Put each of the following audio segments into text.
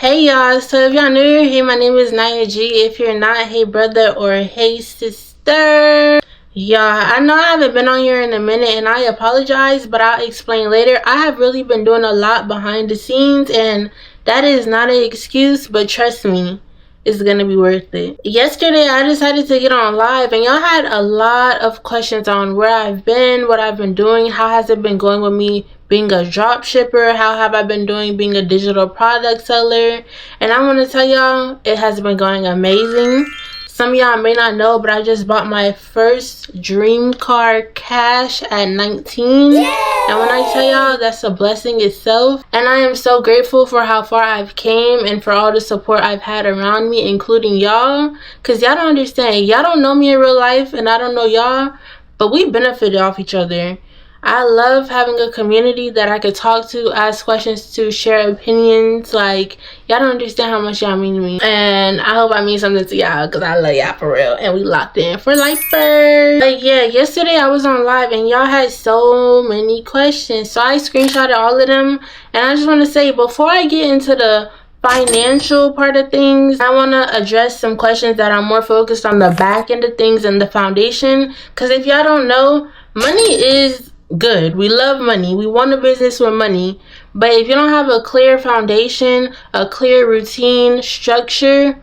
Hey y'all, so if y'all new, hey, my name is Naya G. If you're not, hey brother or hey sister. Y'all, I know I haven't been on here in a minute and I apologize, but I'll explain later. I have really been doing a lot behind the scenes and that is not an excuse, but trust me, it's gonna be worth it. Yesterday I decided to get on live and y'all had a lot of questions on where I've been, what I've been doing, how has it been going with me being a drop shipper, how have I been doing being a digital product seller. And I want to tell y'all, it has been going amazing. Some of y'all may not know, but I just bought my first dream car cash at 19. Yay! And when I tell y'all, that's a blessing itself. And I am so grateful for how far I've came and for all the support I've had around me, including y'all. Because y'all don't understand. Y'all don't know me in real life and I don't know y'all, but we benefited off each other. I love having a community that I could talk to, ask questions to, share opinions. Like, y'all don't understand how much y'all mean to me. And I hope I mean something to y'all because I love y'all for real. And we locked in for life first. But yeah, yesterday I was on live and y'all had so many questions. So I screenshotted all of them. And I just want to say, before I get into the financial part of things, I want to address some questions that are more focused on the back end of things and the foundation. Because if y'all don't know, money is good. We love money. We want a business with money. But if you don't have a clear foundation, a clear routine, structure,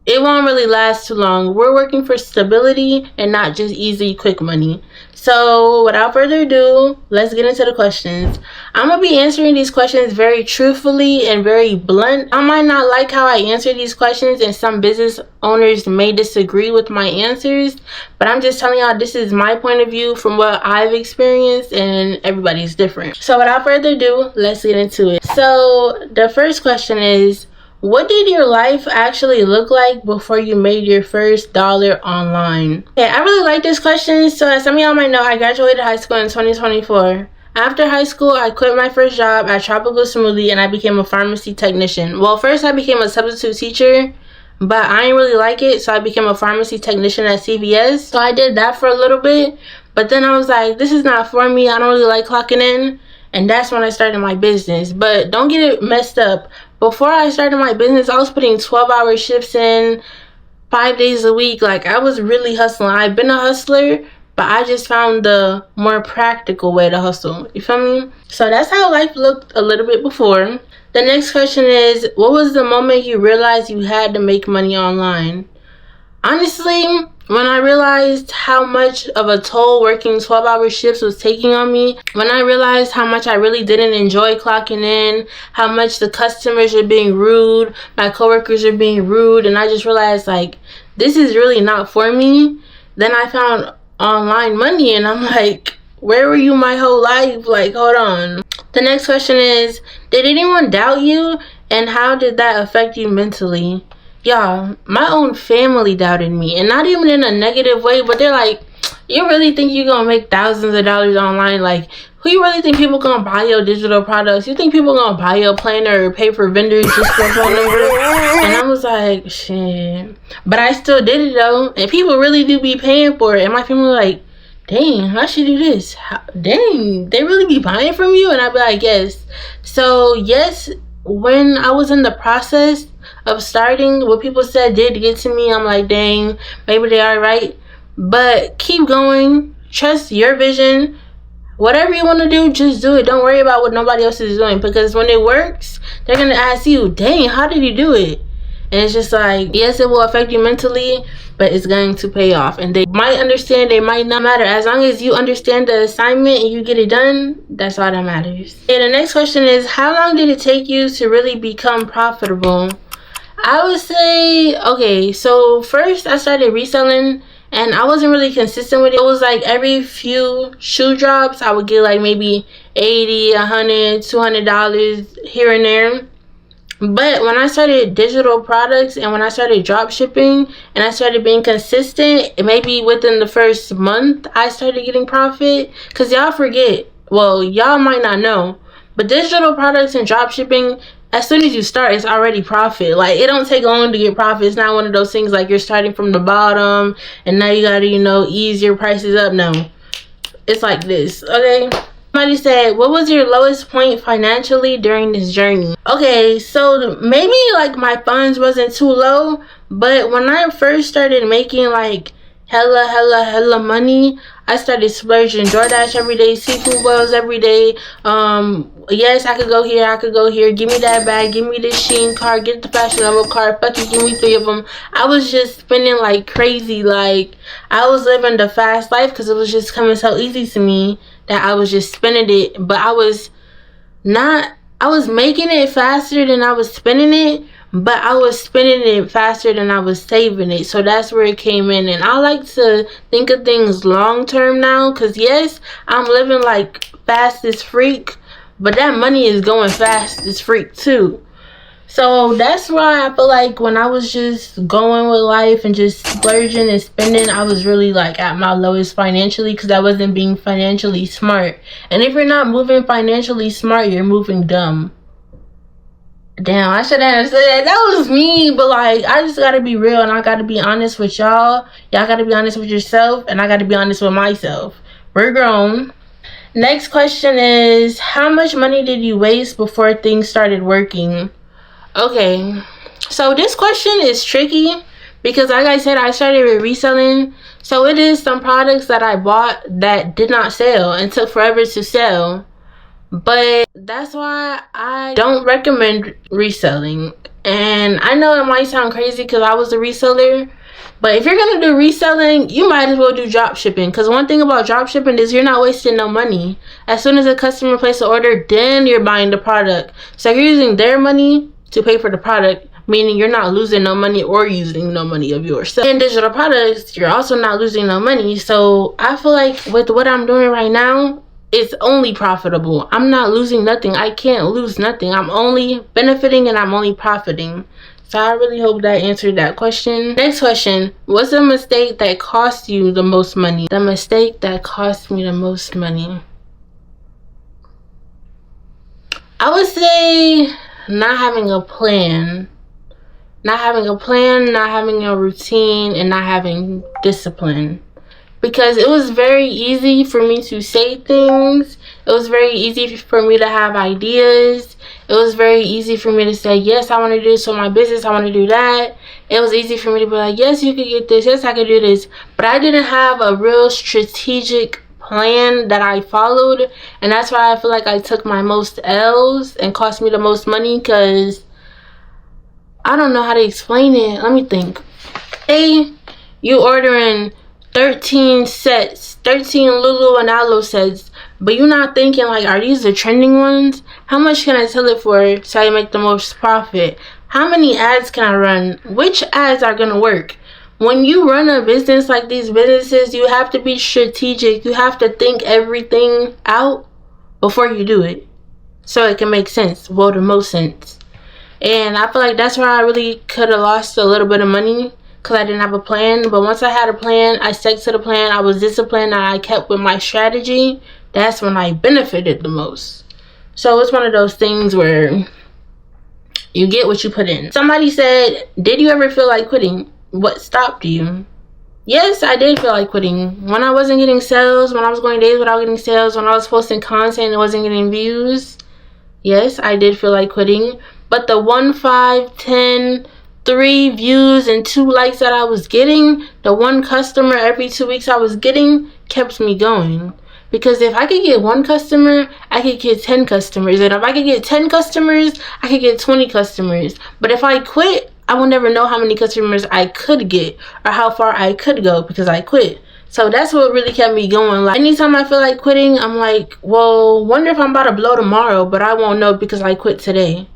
it won't really last too long. We're working for stability and not just easy, quick money. So without further ado, let's get into the questions. I'm going to be answering these questions very truthfully and very blunt. I might not like how I answer these questions and some business owners may disagree with my answers, but I'm just telling y'all this is my point of view from what I've experienced and everybody's different. So without further ado, let's get into it. So the first question is, what did your life actually look like before you made your first dollar online? Okay, I really like this question. So as some of y'all might know, I graduated high school in 2024. After high school, I quit my first job at Tropical Smoothie and I became a pharmacy technician. Well, first I became a substitute teacher, but I didn't really like it, so I became a pharmacy technician at CVS. So I did that for a little bit, but then I was like, this is not for me. I don't really like clocking in. And that's when I started my business. But don't get it messed up. Before I started my business, I was putting 12-hour shifts in 5 days a week. Like, I was really hustling. I've been a hustler, but I just found the more practical way to hustle. You feel me? So that's how life looked a little bit before. The next question is, what was the moment you realized you had to make money online? Honestly, when I realized how much of a toll working 12-hour shifts was taking on me, when I realized how much I really didn't enjoy clocking in, how much the customers are being rude, my coworkers are being rude, and I just realized, like, this is really not for me, then I found online money, and I'm like, where were you my whole life? Like, hold on. The next question is, did anyone doubt you, and how did that affect you mentally? Y'all, my own family doubted me, and not even in a negative way, but they're like, you really think you're gonna make thousands of dollars online? Like, who you really think people gonna buy your digital products? You think people gonna buy your planner or pay for vendors just for a phone number? And I was like, shit. But I still did it though, and people really do be paying for it. And my family was like, dang, how should you do this? Dang, they really be buying from you? And I'd be like, yes. So yes, when I was in the process of starting, what people said did get to me. I'm like, dang, maybe they are right. But keep going. Trust your vision. Whatever you want to do, just do it. Don't worry about what nobody else is doing. Because when it works, they're going to ask you, dang, how did you do it? And it's just like, yes, it will affect you mentally, but it's going to pay off. And they might understand, they might not matter. As long as you understand the assignment and you get it done, that's all that matters. And the next question is, how long did it take you to really become profitable? I would say, okay, so first I started reselling and I wasn't really consistent with it. It was like every few shoe drops, I would get like maybe $80, $100, $200 here and there. But when I started digital products and when I started drop shipping and I started being consistent, maybe within the first month, I started getting profit. Because y'all forget, well, y'all might not know, but digital products and drop shipping, as soon as you start, it's already profit. Like, it don't take long to get profit. It's not one of those things like you're starting from the bottom and now you gotta, ease your prices up. No, it's like this, okay? Somebody said, what was your lowest point financially during this journey? Okay, so maybe like my funds wasn't too low, but when I first started making like hella money, I started splurging. DoorDash every day, seafood boils every day. Yes, I could go here, I could go here. Give me that bag, give me this Shein card, get the Fashion Nova card. Fuck it, give me 3 of them. I was just spending like crazy. Like, I was living the fast life because it was just coming so easy to me that I was just spending it. But I was making it faster than I was spending it, but I was spending it faster than I was saving it. So that's where it came in. And I like to think of things long term now, because yes, I'm living like fast as freak, but that money is going fast as freak too. So that's why I feel like when I was just going with life and just splurging and spending, I was really like at my lowest financially, because I wasn't being financially smart. And if you're not moving financially smart, you're moving dumb. Damn, I should have said that. That was me, but like, I just gotta be real and I gotta be honest with y'all. Y'all gotta be honest with yourself, and I gotta be honest with myself. We're grown. Next question is, how much money did you waste before things started working? Okay, so this question is tricky because like I said, I started with reselling. So it is some products that I bought that did not sell and took forever to sell. But that's why I don't recommend reselling. And I know it might sound crazy because I was a reseller, but if you're gonna do reselling, you might as well do drop shipping. Because one thing about drop shipping is you're not wasting no money. As soon as a customer places an order, then you're buying the product. So you're using their money to pay for the product, meaning you're not losing no money or using no money of yours. So in digital products, you're also not losing no money. So I feel like with what I'm doing right now, it's only profitable. I'm not losing nothing. I can't lose nothing. I'm only benefiting and I'm only profiting. So I really hope that answered that question. Next question. What's a mistake that cost you the most money? The mistake that cost me the most money, I would say not having a plan. Not having a plan, not having a routine, and not having discipline. Because it was very easy for me to say things. It was very easy for me to have ideas. It was very easy for me to say, yes, I want to do this for my business. I want to do that. It was easy for me to be like, yes, you could get this. Yes, I could do this. But I didn't have a real strategic plan that I followed. And that's why I feel like I took my most L's and cost me the most money, because I don't know how to explain it. Let me think. Hey, you ordering 13 sets, 13 Lulu and Aloe sets, but you're not thinking like, are these the trending ones? How much can I sell it for so I make the most profit? How many ads can I run? Which ads are gonna work? When you run a business like these businesses, you have to be strategic. You have to think everything out before you do it, so it can make sense, well, the most sense. And I feel like that's where I really could have lost a little bit of money, because I didn't have a plan. But once I had a plan, I stuck to the plan, I was disciplined, and I kept with my strategy. That's when I benefited the most. So it's one of those things where you get what you put in. Somebody said, did you ever feel like quitting? What stopped you? Yes, I did feel like quitting. When I wasn't getting sales, when I was going days without getting sales, when I was posting content and it wasn't getting views, yes, I did feel like quitting. But the 1, 5, 10, 3 views and 2 likes that I was getting, the 1 customer every 2 weeks I was getting, kept me going. Because if I could get 1 customer, I could get 10 customers. And if I could get 10 customers, I could get 20 customers. But if I quit, I will never know how many customers I could get or how far I could go, because I quit. So that's what really kept me going. Like, anytime I feel like quitting, I'm like, well, wonder if I'm about to blow tomorrow, but I won't know because I quit today.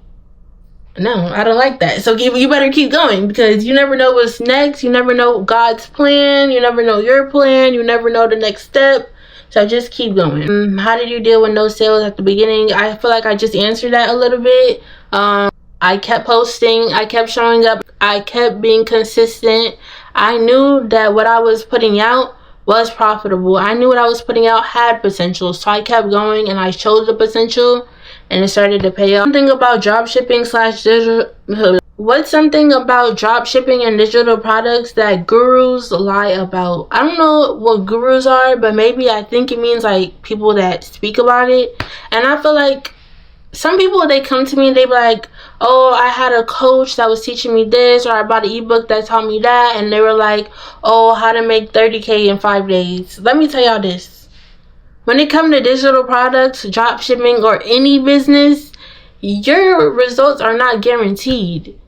No, I don't like that. So you better keep going, because you never know what's next. You never know God's plan. You never know your plan. You never know the next step. So just keep going. How did you deal with no sales at the beginning? I feel like I just answered that a little bit. I kept posting. I kept showing up. I kept being consistent. I knew that what I was putting out was profitable. I knew what I was putting out had potential. So I kept going and I showed the potential, and it started to pay off. One thing about drop shipping / digital, What's something about drop shipping and digital products that gurus lie about? I don't know what gurus are, but maybe I think it means like people that speak about it. And I feel like some people, they come to me and they be like, oh, I had a coach that was teaching me this, or I bought an ebook that taught me that, and they were like, oh, how to make 30K in 5 days. Let me tell y'all this. When it comes to digital products, drop shipping, or any business, your results are not guaranteed.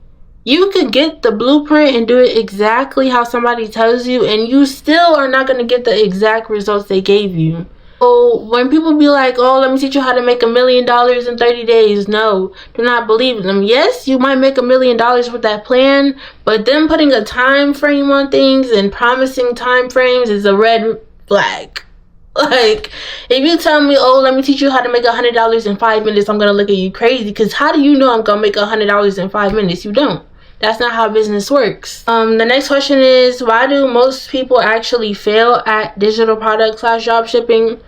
You could get the blueprint and do it exactly how somebody tells you, and you still are not going to get the exact results they gave you. So when people be like, oh, let me teach you how to make $1 million in 30 days. No, do not believe them. Yes, you might make $1 million with that plan, but them putting a time frame on things and promising time frames is a red flag. Like, if you tell me, oh, let me teach you how to make $100 in 5 minutes, I'm going to look at you crazy, because how do you know I'm going to make $100 in 5 minutes? You don't. That's not how business works. The next question is, why do most people actually fail at digital product / drop shipping?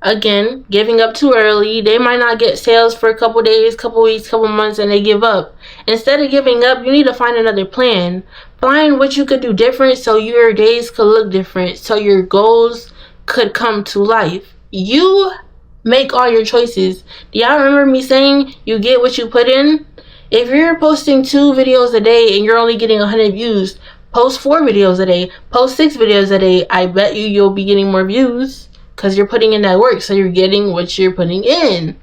Again, giving up too early. They might not get sales for a couple days, couple weeks, couple months, and they give up. Instead of giving up, you need to find another plan. Find what you could do different so your days could look different, so your goals could come to life. You make all your choices. Do y'all remember me saying you get what you put in? If you're posting 2 videos a day and you're only getting 100 views, post 4 videos a day, post 6 videos a day. I bet you'll be getting more views because you're putting in that work, so you're getting what you're putting in.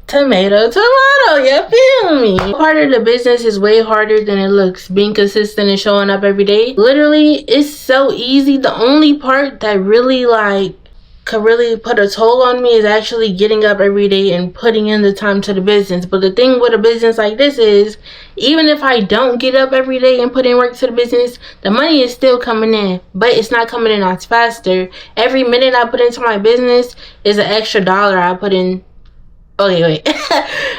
Tomato, you feel me? Part of the business is way harder than it looks. Being consistent and showing up every day. Literally, it's so easy. The only part that really could really put a toll on me is actually getting up every day and putting in the time to the business. But the thing with a business like this is, even if I don't get up every day and put in work to the business, the money is still coming in, but it's not coming in as faster. Every minute I put into my business is an extra dollar I put in. Okay, wait.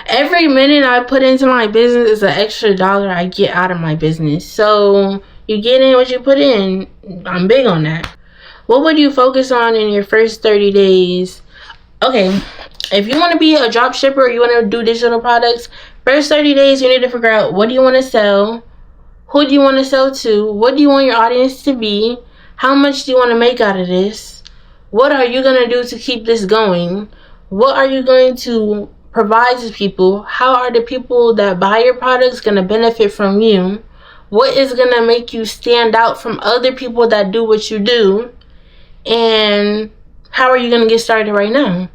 Every minute I put into my business is an extra dollar I get out of my business. So you get in what you put in. I'm big on that. What would you focus on in your first 30 days? Okay, if you want to be a drop shipper or you want to do digital products, first 30 days you need to figure out, what do you want to sell? Who do you want to sell to? What do you want your audience to be? How much do you want to make out of this? What are you going to do to keep this going? What are you going to provide to people? How are the people that buy your products going to benefit from you? What is going to make you stand out from other people that do what you do? And how are you going to get started right now?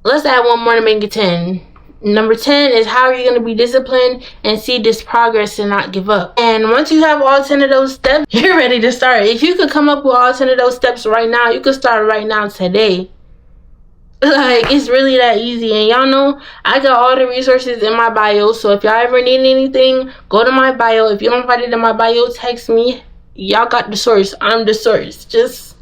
Let's add one more to make it 10. Number 10 is, how are you going to be disciplined and see this progress and not give up? And once you have all 10 of those steps, you're ready to start. If you could come up with all 10 of those steps right now, you could start right now today. Like, it's really that easy. And y'all know I got all the resources in my bio, so if y'all ever need anything, go to my bio. If you don't find it in my bio, text me. Y'all got the source. I'm the source. Just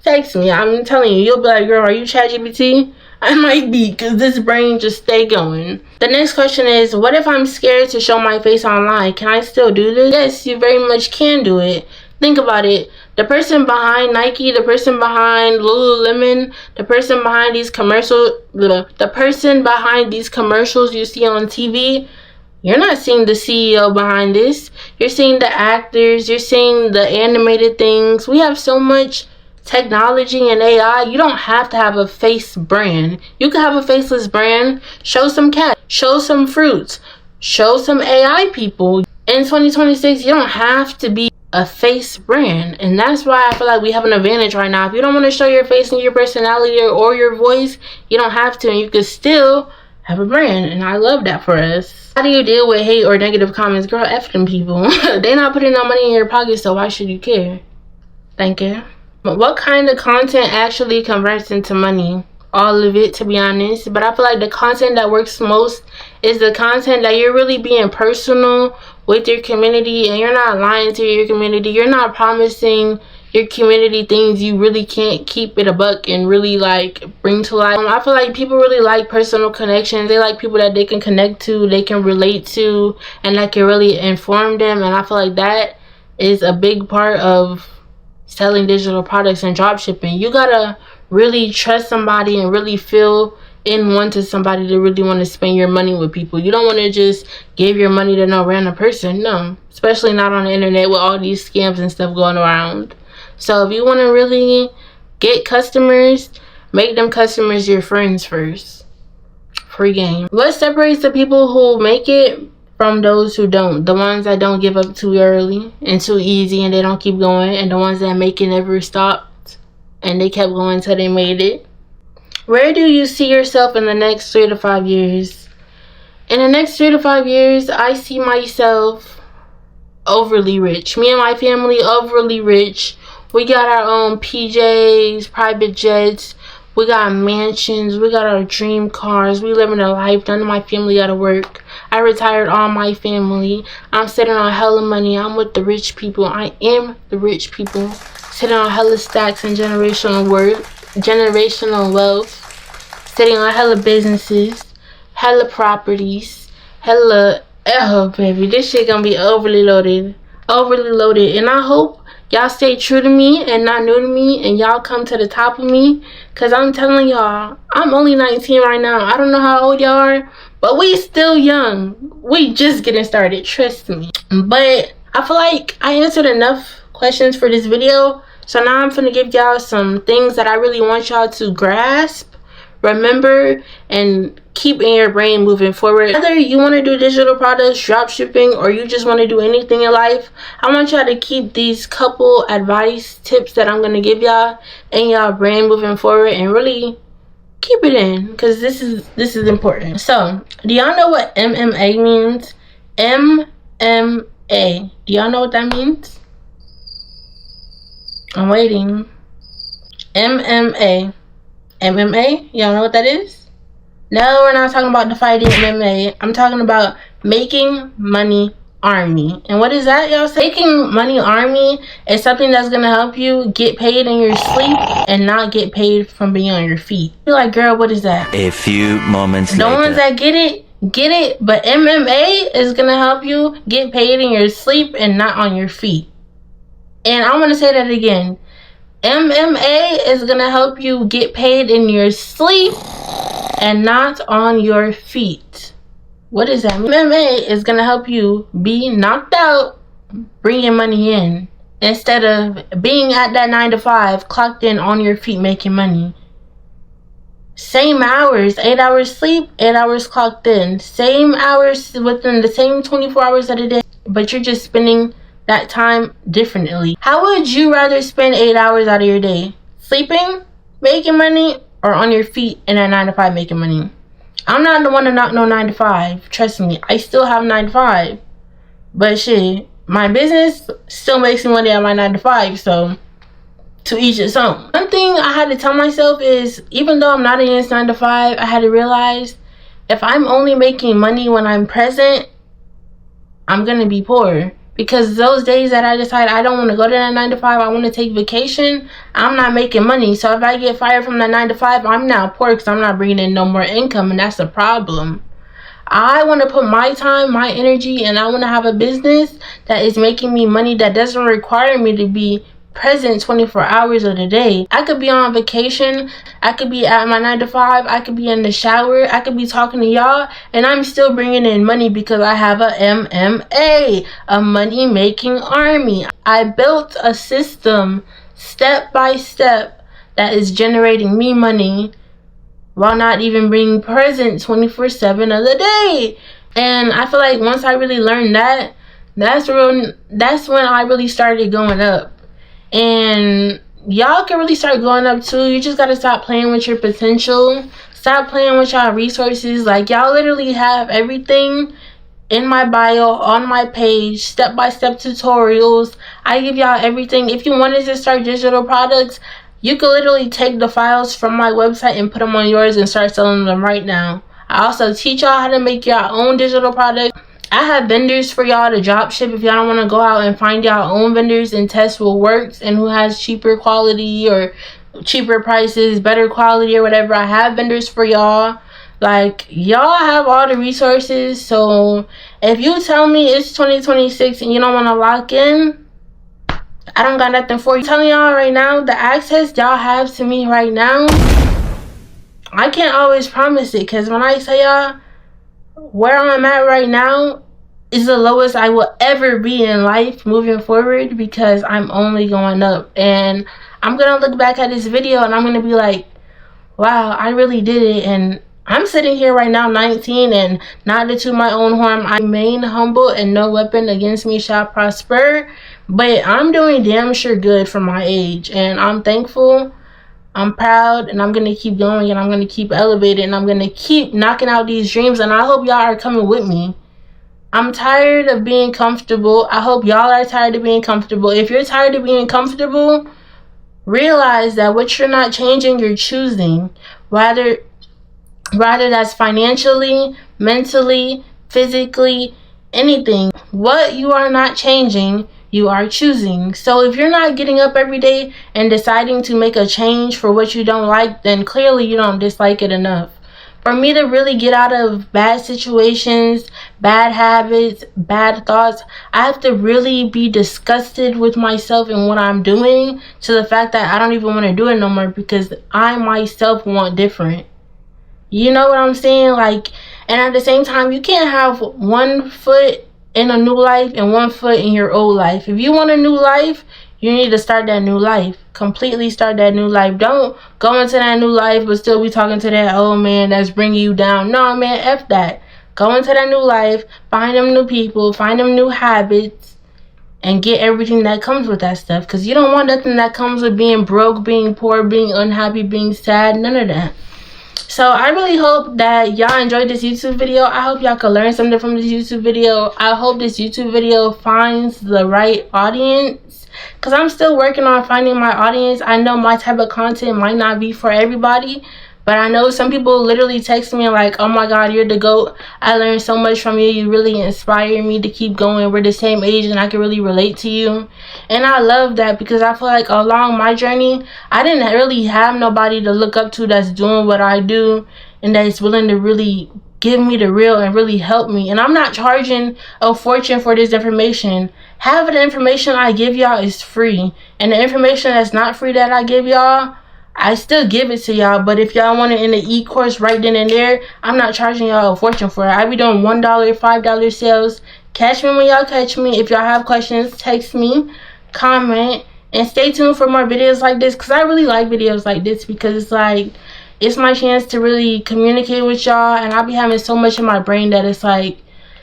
text me. I'm telling you, you'll be like, girl, are you ChatGPT? I might be, because this brain just stay going. The next question is, what if I'm scared to show my face online? Can I still do this? Yes, you very much can do it. Think about it. The person behind Nike, the person behind Lululemon, the person behind these commercials, the person behind these commercials you see on TV, you're not seeing the CEO behind this. You're seeing the actors, you're seeing the animated things. We have so much technology and AI. You don't have to have a face brand. You can have a faceless brand. Show some cats, show some fruits, show some AI people. In 2026, you don't have to be a face brand, and that's why I feel like we have an advantage right now. If you don't want to show your face and your personality or your voice, you don't have to, and you can still have a brand, and I love that for us. How do you deal with hate or negative comments? Girl, F them people. They're not putting no money in your pocket, so why should you care? Thank you. But what kind of content actually converts into money? All of it, to be honest. But I feel like the content that works most is the content that you're really being personal with your community, and you're not lying to your community. You're not promising your community things you really can't keep it a buck and really like bring to life. I feel like people really like personal connections. They like people that they can connect to, they can relate to, and that can really inform them. And I feel like that is a big part of selling digital products and drop shipping. You gotta really trust somebody and really feel in one to somebody to really want to spend your money with people. You don't want to just give your money to no random person. No, especially not on the internet with all these scams and stuff going around. So if you want to really get customers, make them customers your friends first. Free game. What separates the people who make it from those who don't? The ones that don't give up too early and too easy and they don't keep going, and the ones that make it never stopped and they kept going until they made it. Where do you see yourself in the next 3 to 5 years? In the next 3 to 5 years, I see myself overly rich. Me and my family, overly rich. We got our own PJs, private jets. We got mansions. We got our dream cars. We living a life. None of my family got to work. I retired all my family. I'm sitting on hella money. I'm with the rich people. I am the rich people. Sitting on hella stacks and generational wealth. Sitting on hella businesses, hella properties, hella, oh baby, this shit gonna be overly loaded. And I hope y'all stay true to me and not new to me, and y'all come to the top of me, cause I'm telling y'all, I'm only 19 right now. I don't know how old y'all are, but we still young. We just getting started, trust me. But I feel like I answered enough questions for this video, so now I'm finna give y'all some things that I really want y'all to grasp, remember, and keep in your brain moving forward. Whether you want to do digital products, drop shipping, or you just want to do anything in life, I want y'all to keep these couple advice tips that I'm going to give y'all in y'all brain moving forward, and really keep it in, because this is important. So, do y'all know what MMA means? MMA. Do y'all know what that means? I'm waiting. MMA. MMA? Y'all know what that is? No, we're not talking about the fighting MMA. I'm talking about making money army. And what is that, y'all say? Making money army is something that's gonna help you get paid in your sleep and not get paid from being on your feet. You're like, girl, what is that? A few moments later. The ones that get it, but MMA is gonna help you get paid in your sleep and not on your feet. And I want to say that again. MMA is going to help you get paid in your sleep and not on your feet. What does that mean? MMA is going to help you be knocked out, bringing money in, instead of being at that 9 to 5, clocked in on your feet making money. Same hours, 8 hours sleep, 8 hours clocked in. Same hours within the same 24 hours of the day, but you're just spending that time differently. How would you rather spend 8 hours out of your day? Sleeping, making money, or on your feet in a 9 to 5 making money? I'm not the one to not know 9 to 5. Trust me, I still have 9 to 5. But shit, my business still makes me money at my 9 to 5, so to each its own. One thing I had to tell myself is, even though I'm not against 9 to 5, I had to realize if I'm only making money when I'm present, I'm gonna be poor. Because those days that I decide I don't want to go to that 9 to 5, I want to take vacation, I'm not making money. So if I get fired from that 9 to 5, I'm now poor because I'm not bringing in no more income, and that's a problem. I want to put my time, my energy, and I want to have a business that is making me money that doesn't require me to be present 24 hours of the day. I could be on vacation, I could be at my 9 to 5, I could be in the shower, I could be talking to y'all, and I'm still bringing in money because I have a MMA, a money making army. I built a system step by step that is generating me money while not even being present 24/7 of the day. And I feel like once I really learned that, that's when I really started going up. And y'all can really start going up too. You just gotta stop playing with your potential. Stop playing with y'all resources. Like, y'all literally have everything in my bio, on my page, step-by-step tutorials. I give y'all everything. If you wanted to start digital products, you could literally take the files from my website and put them on yours and start selling them right now. I also teach y'all how to make your own digital product. I have vendors for y'all to drop ship if y'all don't want to go out and find y'all own vendors and test what works and who has cheaper quality or cheaper prices, better quality or whatever. I have vendors for y'all. Like, y'all have all the resources. So if you tell me it's 2026 and you don't want to lock in, I don't got nothing for you. I'm telling y'all right now, the access y'all have to me right now, I can't always promise it, because when I say y'all, where I'm at right now is the lowest I will ever be in life moving forward, because I'm only going up. And I'm gonna look back at this video and I'm gonna be like, wow, I really did it. And I'm sitting here right now 19, and not to toot my own horn, I remain humble and no weapon against me shall prosper, but I'm doing damn sure good for my age, and I'm thankful, I'm proud, and I'm gonna keep going, and I'm gonna keep elevating, and I'm gonna keep knocking out these dreams. And I hope y'all are coming with me. I'm tired of being comfortable. I hope y'all are tired of being comfortable. If you're tired of being comfortable, realize that what you're not changing, you're choosing. Rather that's financially, mentally, physically, anything. What you are not changing, you are choosing. So if you're not getting up every day and deciding to make a change for what you don't like, then clearly you don't dislike it enough. For me to really get out of bad situations, bad habits, bad thoughts, I have to really be disgusted with myself and what I'm doing, to the fact that I don't even want to do it no more, because I myself want different. You know what I'm saying? Like, and at the same time, you can't have one foot in a new life and one foot in your old life. If you want a new life, you need to start that new life. Completely start that new life. Don't go into that new life but still be talking to that old man that's bringing you down. No, man, F that. Go into that new life, find them new people, find them new habits, and get everything that comes with that stuff. Because you don't want nothing that comes with being broke, being poor, being unhappy, being sad, none of that. So I really hope that y'all enjoyed this YouTube video. I hope y'all could learn something from this YouTube video. I hope this YouTube video finds the right audience, because I'm still working on finding my audience. I know my type of content might not be for everybody, but I know some people literally text me like, oh my god, you're the GOAT. I learned so much from you. You really inspire me to keep going. We're the same age and I can really relate to you. And I love that, because I feel like along my journey, I didn't really have nobody to look up to that's doing what I do and that's willing to really give me the real and really help me. And I'm not charging a fortune for this information. Half of the information I give y'all is free, and the information that's not free that I give y'all, I still give it to y'all. But if y'all want it in the e-course right then and there, I'm not charging y'all a fortune for it. I be doing $1, $5 sales. Catch me when y'all catch me. If y'all have questions, text me, comment, and stay tuned for more videos like this, because I really like videos like this, because it's like, it's my chance to really communicate with y'all. And I be having so much in my brain that it's like,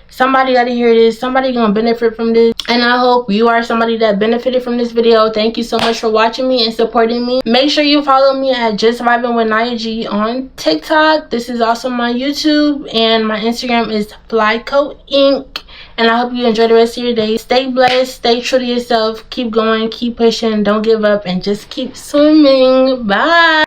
somebody gotta hear this, somebody gonna benefit from this. And I hope you are somebody that benefited from this video. Thank you so much for watching me and supporting me. Make sure you follow me at Just Vibing with Nia G on TikTok. This is also my YouTube, and my Instagram is Flyco Inc. And I hope you enjoy the rest of your day. Stay blessed, stay true to yourself, keep going, keep pushing, don't give up, and just keep swimming. Bye.